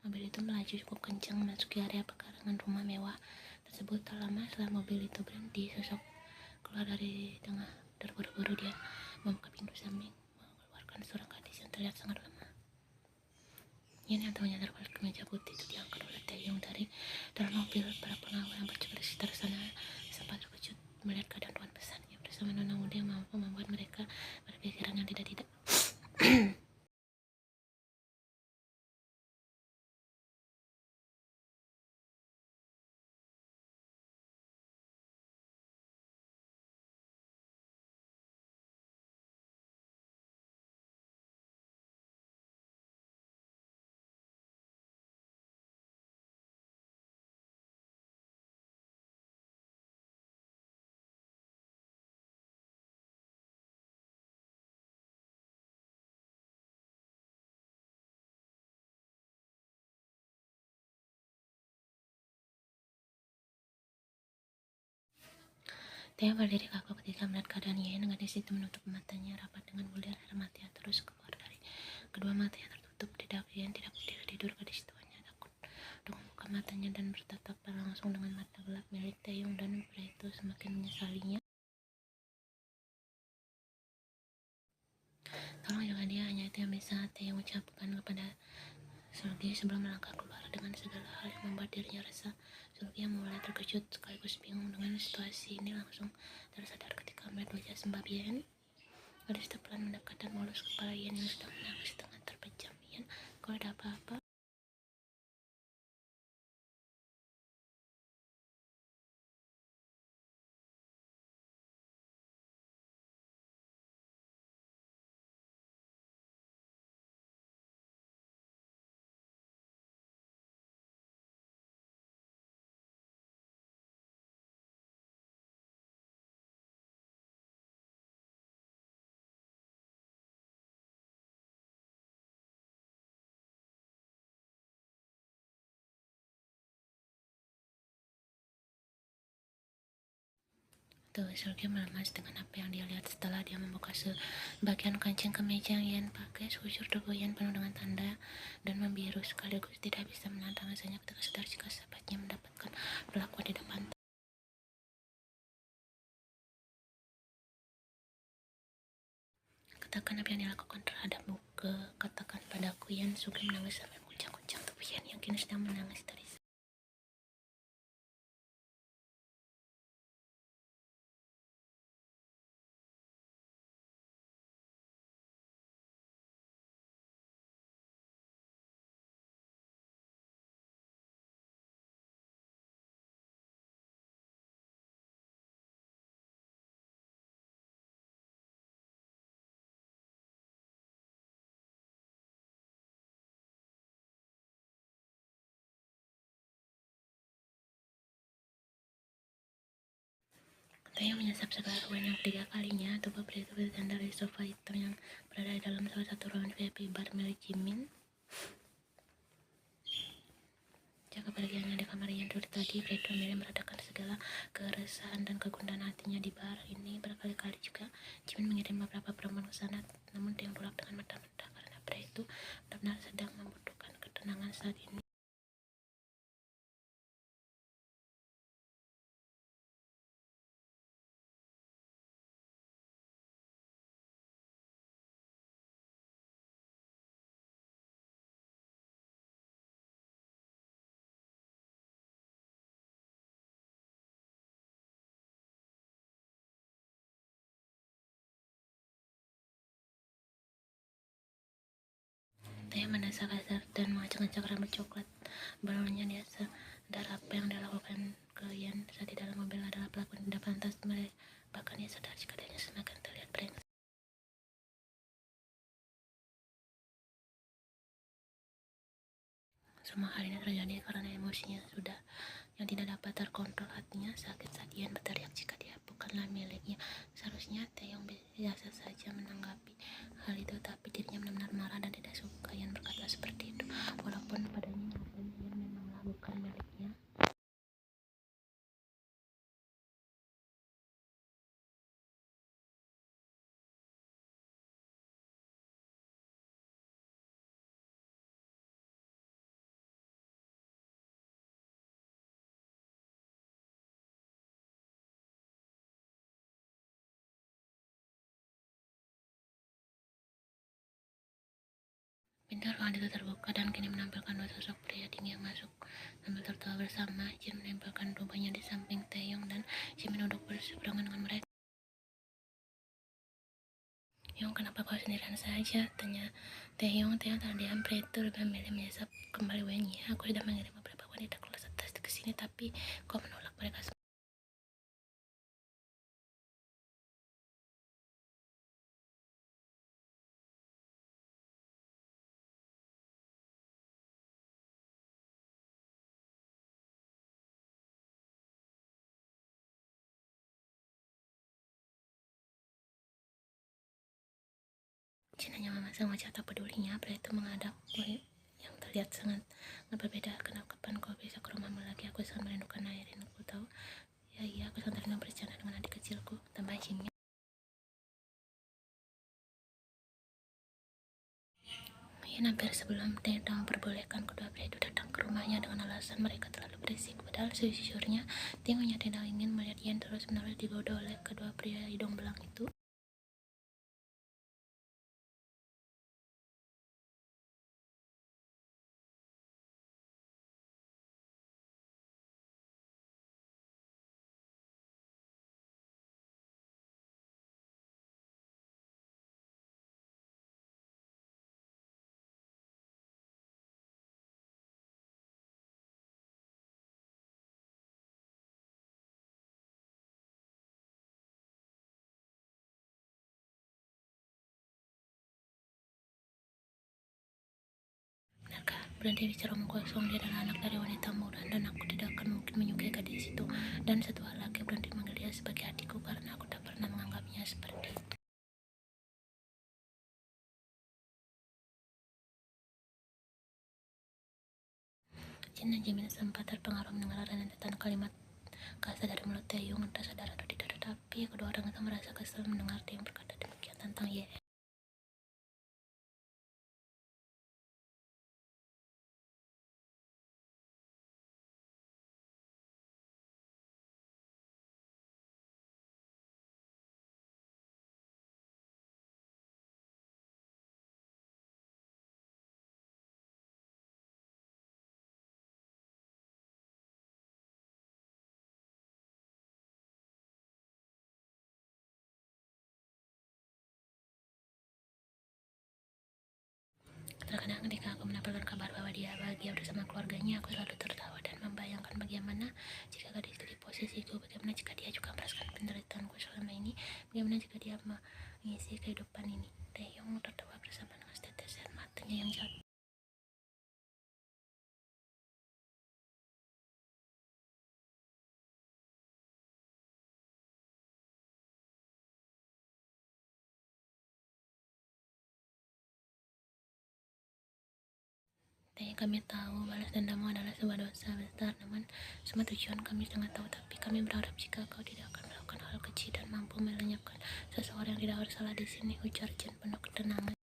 Mobil itu melaju cukup kencang memasuki area pekarangan rumah mewah tersebut. Tak lama setelah mobil itu berhenti, sosok keluar dari tengah. Terburu-buru dia membuka pintu samping, mengeluarkan seorang gadis yang terlihat sangat lemah. Yen yang ternyata terpalit kemeja putih itu diangkat oleh Taeyong dari dalam mobil. Para pengawal yang berjaga di sekitar sana sempat terkejut melihat keadaan tuan pesannya bersama nona muda yang mampu membuat mereka berpikiran yang tidak-tidak. Taeyong berdiri kaku ketika melihat keadaan Yen. Gadis itu menutup matanya rapat dengan bulir air mata yang terus keluar dari kedua mata yang tertutup. Tidak, Yen tidak berdiri tidur. Gadis itu hanya takut untuk membuka matanya dan bertatap langsung dengan mata gelap milik Taeyong, dan pria itu semakin menyesalinya. Tolong jaga dia, hanya itu yang bisa Taeyong ucapkan kepada Sulgi sebelum melangkah keluar dengan segala hal yang membuat dirinya resah. Sulgi yang mulai terkejut sekaligus bingung dengan situasi ini langsung tersadar ketika melihat wajah sembab Yen. Gadis itu pelan mendekat dan mengelus kepala Yen yang sedang menangis dengan terpejam. Yen, kalau ada apa-apa? Tuh, Sulgi melemas dengan apa yang dia lihat setelah dia membuka sebagian kancing kemeja yang Yen pakai. Sekujur tubuh Yen penuh dengan tanda dan membiru, sekaligus tidak bisa menantang rasanya ketika sadar jika sahabatnya mendapatkan perlakuan di depan. Katakan apa yang dilakukan terhadapmu, katakan padaku. Yen. Sulgi menangis sampai menguncang-uncang tubuh Yen yang kini sedang menangis dari Taeyong menyesap segala ruang yang ketiga kalinya. Tubuh pria itu bersandar di sofa hitam yang berada di dalam salah satu ruangan VIP bar milik Jimin. Jika kepergiannya di kamar yang dulu tadi, pria itu memilih meredakan segala keresahan dan kegundahan hatinya di bar ini. Berkali-kali juga Jimin mengirim beberapa perempuan ke sana, namun Taeyong tolak dengan mentah-mentah karena pria itu benar-benar sedang membutuhkan ketenangan saat ini. Taeyong mendesah kasar dan mengacak-acak rambut coklat balonnya. Dia sadar apa yang dilakukan ke Yen saat di dalam mobil adalah perlakuan tidak pantas. Bahkan dia sadar jika dirinya semakin terlihat brengsek. Semua hal ini terjadi karena emosinya yang tidak dapat terkontrol. Hatinya sakit saat Yen berteriak jika dia bukanlah miliknya. Seharusnya Taeyong biasa saja menanggapi hal itu, tapi dirinya benar-benar marah dan tidak suka Yen berkata seperti itu, walaupun padanya nyatanya Yen memanglah bukan miliknya. Pintu ruangan itu terbuka dan kini menampilkan dua sosok pria tinggi yang masuk sambil tertawa bersama. Jin menempelkan rupanya di samping Taeyong dan Jimin duduk berseberangan dengan mereka. Yong, kenapa kau sendirian saja? Tanya Taeyong. Taeyong terdiam. Pria itu lebih memilih menyesap kembali Wenyi. Aku sudah mengirim beberapa wanita kelas atas ke sini, tapi kau menolak mereka semua. Jin hanya memasang wajah tak pedulinya. Pria itu menghadap yang terlihat sangat berbeda. Kapan kau bisa ke rumahmu lagi? Aku sangat merindukan Airin. Aku tahu. Ya iya, aku sangat rindu bercanda dengan adik kecilku. Tambah Jinnya. Yin hampir sebelum Taeyong memperbolehkan kedua pria itu datang ke rumahnya dengan alasan mereka terlalu berisik. Padahal sejujurnya Taeyongnya tidak ingin melihat Yin terus-menerus digoda oleh kedua pria hidung belang itu. Benarkah? Berhenti bicara omong kosong. Dia adalah anak dari wanita muda dan aku tidak akan mungkin menyukai gadis itu. Dan satu hal lagi, berhenti manggil dia sebagai adikku karena aku tak pernah menganggapnya seperti itu. Jin dan Jimin sempat terpengaruh mendengar rentetan kalimat kasar dari mulut Taeyong, entah sadar atau tidak, tetapi kedua orang itu merasa kesal mendengar Taeyong berkata demikian tentang Ye. Terkadang ketika aku mendapatkan kabar bahwa dia bahagia bersama keluarganya, aku selalu tertawa dan membayangkan bagaimana jika gadis itu di posisiku, bagaimana jika dia juga merasakan penderitaanku selama ini, bagaimana jika dia mengisi kehidupan ini. Taeyong tertawa bersama dengan setetes air matanya yang jatuh. Tapi kami tahu balas dendammu adalah sebuah dosa besar, namun semua tujuan kami sangat tahu. Tapi kami berharap jika kau tidak akan melakukan hal kecil dan mampu melenyapkan seseorang yang tidak bersalah di sini, ujar Jin penuh ketenangan.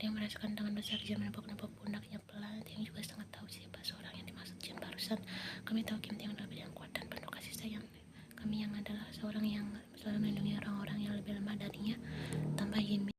Dia merasakan tangan besar Jin menepuk-nepuk pundaknya pelan. Dia juga sangat tahu siapa seorang yang dimaksud Jin barusan. Kami tahu Kim Taeyong adalah yang kuat dan penuh kasih sayang. Kami yang adalah seorang yang selalu melindungi orang-orang yang lebih lemah darinya, tambah Yin.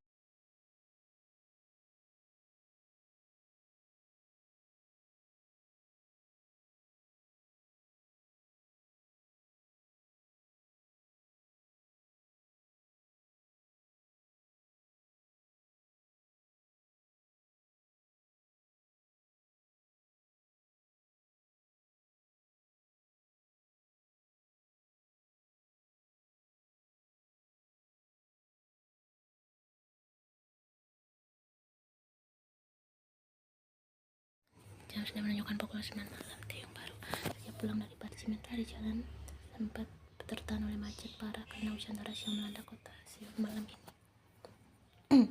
Jam sudah menunjukkan pukul 9 malam. Taeyong baru saja pulang dari Sementara di jalan sempat tertahan oleh macet parah karena hujan deras yang melanda kota Seoul malam ini.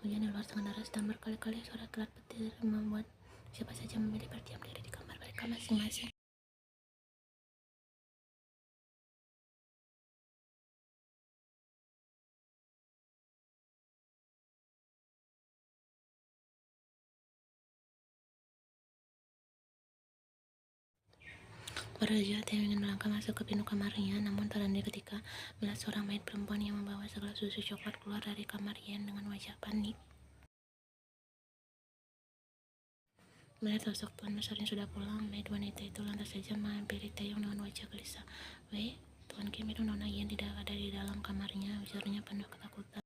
Hujan di luar sangat deras dan berkali-kali suara kelat petir membuat siapa saja memilih berdiam diri di kamar mereka masing-masing. Para jahat yang ingin melangkah masuk ke pintu kamarnya, namun terhenti ketika melihat seorang mayat perempuan yang membawa segelas susu coklat keluar dari kamar Yen dengan wajah panik. Melihat sosok tuan besarnya sudah pulang, mayat wanita itu lantas saja menghampiri Taeyong dengan wajah gelisah. "Wei, Tuan Kim, itu Nona Yen tidak ada di dalam kamarnya," ujarnya penuh ketakutan.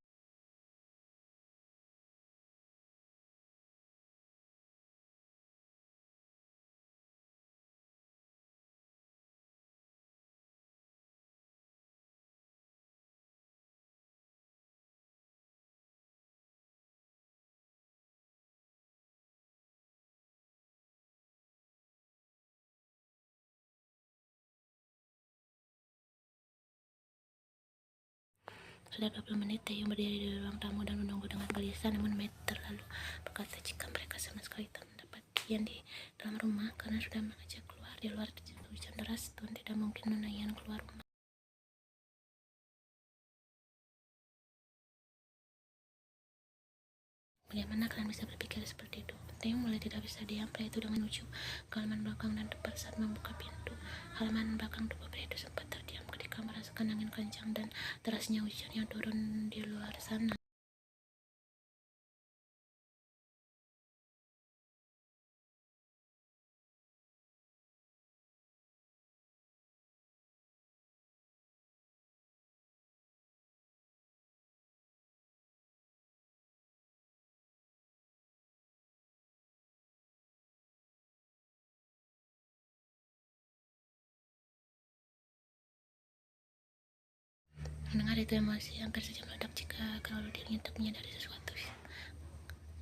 Sudah 20 menit Taeyong berdiri di ruang tamu dan menunggu dengan gelisah, namun mayat terlalu berkata jika mereka sama sekali tak mendapat Yen di dalam rumah karena sudah mengajak keluar. Di luar terjadi hujan deras, Tuan tidak mungkin Nona Yen keluar rumah. Bagaimana kalian bisa berpikir seperti itu? Taeyong mulai tidak bisa diam. Pria itu dengan ujung ke halaman belakang dan tepat saat membuka pintu halaman belakang tubuh pria itu sempat terdiam ketika merasakan angin kencang dan derasnya hujan yang turun di luar sana. Mendengar itu emosi hampir saja meledak jika kalau dirinya tak menyadari sesuatu.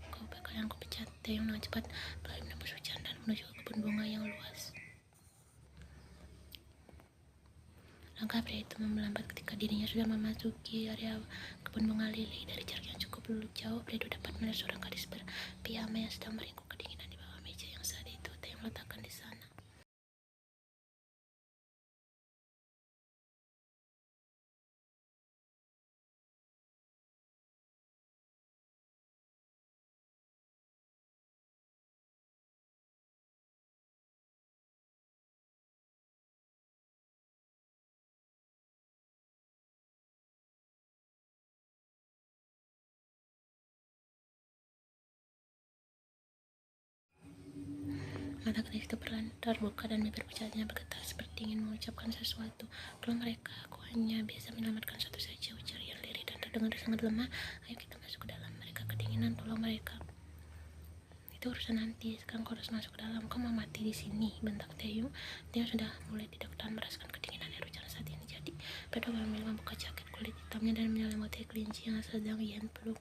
Kau bakal yang kupecat. Taeyong dengan cepat berlari menembus hujan dan menuju ke kebun bunga yang luas. Langkah pria itu melambat ketika dirinya sudah memasuki area kebun bunga lili. Dari jarak yang cukup jauh, pria itu dapat melihat seorang gadis berpiyama yang sedang meringkuk kedinginan di bawah meja yang saat itu Taeyong letakkan di sana. Mata gadis itu perlahan terbuka dan bibir pucatnya bergetar seperti ingin mengucapkan sesuatu. "Tolong mereka, aku hanya bisa menyelamatkan satu saja," ujar yang lirih dan terdengar sangat lemah. "Ayo kita masuk ke dalam, mereka kedinginan, tolong mereka." "Itu urusan nanti, sekarang kau harus masuk ke dalam, kau mau mati di sini," bentak Taeyong. Dia sudah mulai tidak tahan merasakan kedinginan air hujan saat ini. Jadi, Pedro sambil membuka jaket kulit hitamnya dan menyelimuti kelinci yang sedang Yen peluk.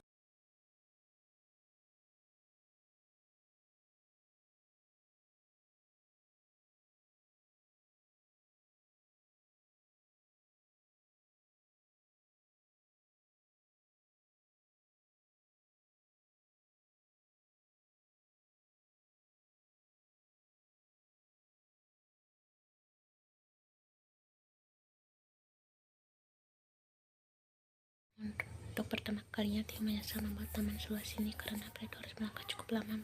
Untuk pertama kalinya, Tio menyesal membuat taman seluas ini karena Pedro harus melangkah cukup lama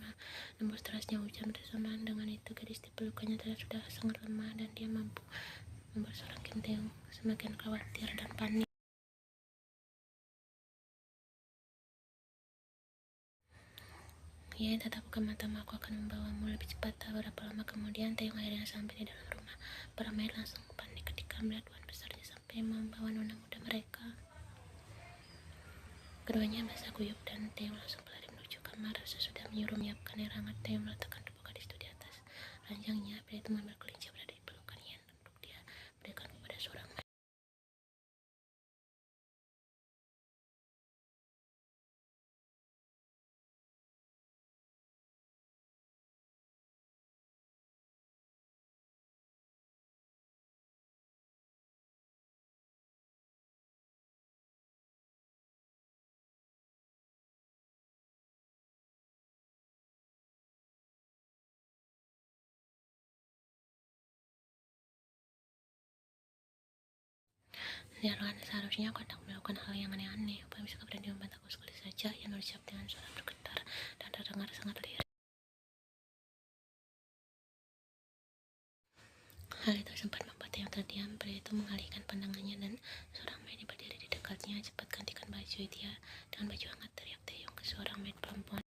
menembus derasnya hujan. Bersamaan dengan itu, gadis di pelukannya sudah sangat lemah dan dia mampu membuat seorang Kim Taeyong semakin khawatir dan panik. "Ya, tetap buka matamu, aku akan membawamu lebih cepat." Beberapa lama kemudian, Taeyong akhirnya sampai di dalam rumah. Para mayat langsung panik ketika melihat tuan besarnya sampai membawa nona muda mereka. Keduanya basah kuyup dan Taeyong langsung berlari menuju kamar. Sesudah menyuruh menyiapkan air hangat, Taeyong meletakkan tubuh gadis itu di atas ranjangnya. Pria itu mengambil kelinci yang berada di pelukan Yen untuk dia berikan kepada seorang mayat. "Ya Tuhan, seharusnya aku tak melakukan hal yang aneh-aneh. Apa bisa berani membantaku sekali saja?" Yen berucap dengan suara bergetar dan terdengar sangat lirih. Hal itu sempat membuat yang terdiam. Pria itu mengalihkan pandangannya dan seorang maid yang berdiri di dekatnya cepat gantikan baju dia dengan baju hangat, teriak Taeyong ke seorang maid perempuan.